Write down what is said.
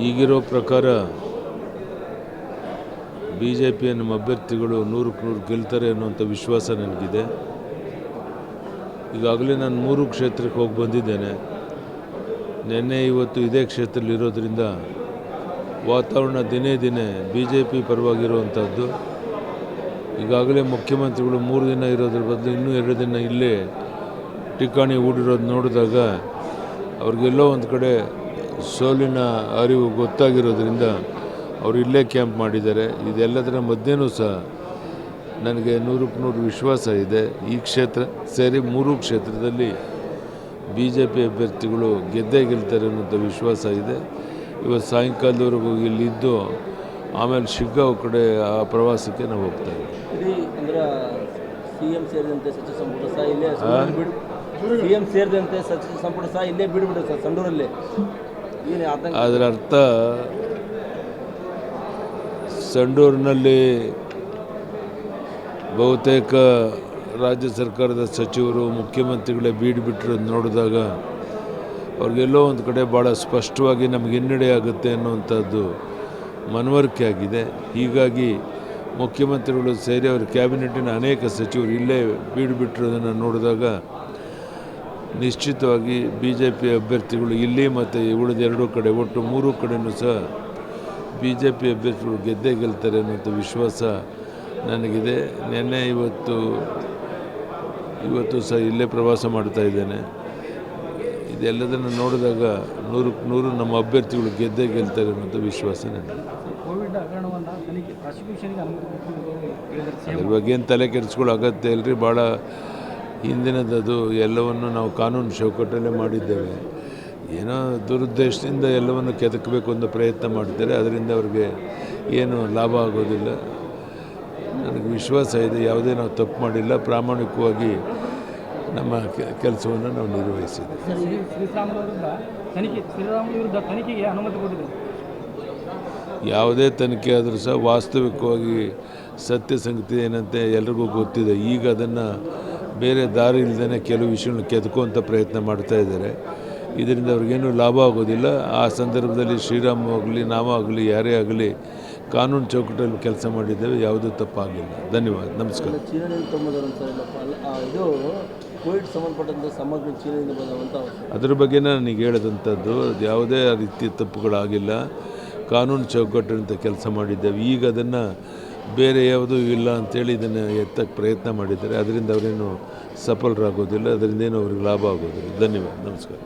ಈಗಿರೋ ಪ್ರಕಾರ B J ಪಿಯ ನಮ್ಮ ಅಭ್ಯರ್ಥಿಗಳು 100ಕ್ಕೆ 100 ಗೆಲ್ತಾರೆ ಅನ್ನುವಂಥ ವಿಶ್ವಾಸ ನನಗಿದೆ. ಈಗಾಗಲೇ ನಾನು 3 ಕ್ಷೇತ್ರಕ್ಕೆ ಹೋಗಿ ಬಂದಿದ್ದೇನೆ. ನಿನ್ನೆ ಇವತ್ತು ಇದೇ ಕ್ಷೇತ್ರದಲ್ಲಿ ಇರೋದರಿಂದ ವಾತಾವರಣ ದಿನೇ ದಿನೇ ಬಿ ಜೆ ಪಿ ಪರವಾಗಿರುವಂಥದ್ದು. ಈಗಾಗಲೇ ಮುಖ್ಯಮಂತ್ರಿಗಳು 3 ದಿನ ಇರೋದ್ರ ಬದಲು ಇನ್ನೂ 2 ದಿನ ಇಲ್ಲೇ ಠಿಕಾಣಿ ಹೂಡಿರೋದು ನೋಡಿದಾಗ ಅವ್ರಿಗೆಲ್ಲೋ ಒಂದು ಕಡೆ ಸೋಲಿನ ಅರಿವು ಗೊತ್ತಾಗಿರೋದ್ರಿಂದ ಅವರು ಇಲ್ಲೇ ಕ್ಯಾಂಪ್ ಮಾಡಿದ್ದಾರೆ. ಇದೆಲ್ಲದರ ಮಧ್ಯೆನೂ ಸಹ ನನಗೆ 100ಕ್ಕೆ 100 ವಿಶ್ವಾಸ ಇದೆ. ಈ ಕ್ಷೇತ್ರ ಸೇರಿ 3 ಕ್ಷೇತ್ರದಲ್ಲಿ ಬಿ ಜೆ ಪಿ ಅಭ್ಯರ್ಥಿಗಳು ಗೆದ್ದೇ ಗೆಲ್ತಾರೆ ಅನ್ನೋಂಥ ವಿಶ್ವಾಸ ಇದೆ. ಇವತ್ತು ಸಾಯಂಕಾಲದವರೆಗೂ ಇಲ್ಲಿದ್ದು ಆಮೇಲೆ ಶಿಗ್ಗಾಂವ್ ಕಡೆ ಆ ಪ್ರವಾಸಕ್ಕೆ ನಾವು ಹೋಗ್ತಾ ಇದ್ದೀವಿ. ಸಿಎಂ ಸೇರಿದಂತೆ ಸಚಿವ ಸಂಪುಟ ಸಹ ಇಲ್ಲೇ ಸಿಎಂ ಸೇರಿದಂತೆ ಸಚಿವ ಸಂಪುಟ ಸಹ ಇಲ್ಲೇ ಬಿಡ್ಬಿಡು ಸರ್ ಸಂಡೂರಲ್ಲಿ. ಅದರ ಅರ್ಥ ಸಂಡೂರಿನಲ್ಲಿ ಬಹುತೇಕ ರಾಜ್ಯ ಸರ್ಕಾರದ ಸಚಿವರು ಮುಖ್ಯಮಂತ್ರಿಗಳೇ ಬೀಡುಬಿಟ್ಟಿರೋದು ನೋಡಿದಾಗ ಅವ್ರಿಗೆಲ್ಲೋ ಒಂದು ಕಡೆ ಭಾಳ ಸ್ಪಷ್ಟವಾಗಿ ನಮಗೆ ಹಿನ್ನಡೆ ಆಗುತ್ತೆ ಅನ್ನುವಂಥದ್ದು ಮನವರಿಕೆ ಆಗಿದೆ. ಹೀಗಾಗಿ ಮುಖ್ಯಮಂತ್ರಿಗಳು ಸೇರಿ ಅವರ ಕ್ಯಾಬಿನೆಟ್ಟಿನ ಅನೇಕ ಸಚಿವರು ಇಲ್ಲೇ ಬೀಡುಬಿಟ್ಟಿರೋದನ್ನು ನೋಡಿದಾಗ ನಿಶ್ಚಿತವಾಗಿ ಬಿ ಜೆ ಪಿ ಅಭ್ಯರ್ಥಿಗಳು ಇಲ್ಲಿ ಮತ್ತು ಉಳಿದ 2 ಕಡೆ ಒಟ್ಟು 3 ಕಡೆಯೂ ಸಹ ಬಿ ಜೆ ಪಿ ಅಭ್ಯರ್ಥಿಗಳು ಗೆದ್ದೇ ಗೆಲ್ತಾರೆ ಅನ್ನೋಂಥ ವಿಶ್ವಾಸ ನನಗಿದೆ. ನಿನ್ನೆ ಇವತ್ತು ಸಹ ಇಲ್ಲೇ ಪ್ರವಾಸ ಮಾಡ್ತಾ ಇದ್ದೇನೆ. ಇದೆಲ್ಲದನ್ನು ನೋಡಿದಾಗ 100ಕ್ಕೆ 100 ನಮ್ಮ ಅಭ್ಯರ್ಥಿಗಳು ಗೆದ್ದೇ ಗೆಲ್ತಾರೆ ಅನ್ನೋಂಥ ವಿಶ್ವಾಸ ನನಗೆ. ಅದ್ರ ಬಗ್ಗೆ ಏನು ತಲೆ ಕೆಡಿಸ್ಕೊಳ್ಳೋ ಅಗತ್ಯ ಇಲ್ಲರಿ. ಭಾಳ ಹಿಂದಿನದದು ಎಲ್ಲವನ್ನು ನಾವು ಕಾನೂನು ಚೌಕಟ್ಟಲ್ಲೇ ಮಾಡಿದ್ದೇವೆ. ಏನೋ ದುರುದ್ದೇಶದಿಂದ ಎಲ್ಲವನ್ನು ಕೆದಕಬೇಕು ಅನ್ನೋ ಪ್ರಯತ್ನ ಮಾಡಿದ್ದಾರೆ. ಅದರಿಂದ ಅವ್ರಿಗೆ ಏನು ಲಾಭ ಆಗೋದಿಲ್ಲ. ನನಗೆ ವಿಶ್ವಾಸ ಇದೆ, ಯಾವುದೇ ನಾವು ತಪ್ಪು ಮಾಡಿಲ್ಲ. ಪ್ರಾಮಾಣಿಕವಾಗಿ ನಮ್ಮ ಕೆಲಸವನ್ನು ನಾವು ನಿರ್ವಹಿಸಿದ್ದೇವೆ. ಯಾವುದೇ ತನಿಖೆ ಆದರೂ ಸಹ ವಾಸ್ತವಿಕವಾಗಿ ಸತ್ಯ ಸಂಗತಿ ಏನಂತೆ ಎಲ್ರಿಗೂ ಗೊತ್ತಿದೆ. ಈಗ ಅದನ್ನು ಬೇರೆ ದಾರಿ ಇಲ್ಲದೇ ಕೆಲವು ವಿಷಯಗಳನ್ನ ಕೆದಕುವಂಥ ಪ್ರಯತ್ನ ಮಾಡ್ತಾ ಇದ್ದಾರೆ. ಇದರಿಂದ ಅವ್ರಿಗೇನು ಲಾಭ ಆಗೋದಿಲ್ಲ. ಆ ಸಂದರ್ಭದಲ್ಲಿ ಶ್ರೀರಾಮ್ ಆಗಲಿ ನಾವಾಗಲಿ ಯಾರೇ ಆಗಲಿ ಕಾನೂನು ಚೌಕಟ್ಟಲ್ಲಿ ಕೆಲಸ ಮಾಡಿದ್ದೇವೆ. ಯಾವುದೂ ತಪ್ಪಾಗಿಲ್ಲ. ಧನ್ಯವಾದ. ನಮಸ್ಕಾರ. ಕೋವಿಡ್ ಸಂಬಂಧಪಟ್ಟಂಥ ಸಮಗ್ರ ಚೀನಾದಿಂದ ಬಂದಂಥ ಅದ್ರ ಬಗ್ಗೆ ನನಗೆ ಹೇಳಿದಂಥದ್ದು ಯಾವುದೇ ರೀತಿಯ ತಪ್ಪುಗಳಾಗಿಲ್ಲ. ಕಾನೂನು ಚೌಕಟ್ಟಿನಂಥ ಕೆಲಸ ಮಾಡಿದ್ದೇವೆ. ಈಗ ಅದನ್ನು ಬೇರೆ ಯಾವುದೂ ಇಲ್ಲ ಅಂಥೇಳಿ ಇದನ್ನು ಎತ್ತಕ್ಕೆ ಪ್ರಯತ್ನ ಮಾಡಿದ್ದಾರೆ. ಅದರಿಂದ ಅವರೇನು ಸಫಲರಾಗೋದಿಲ್ಲ. ಅದರಿಂದೇನು ಅವ್ರಿಗೆ ಲಾಭ ಆಗೋದಿಲ್ಲ. ಧನ್ಯವಾದ. ನಮಸ್ಕಾರ.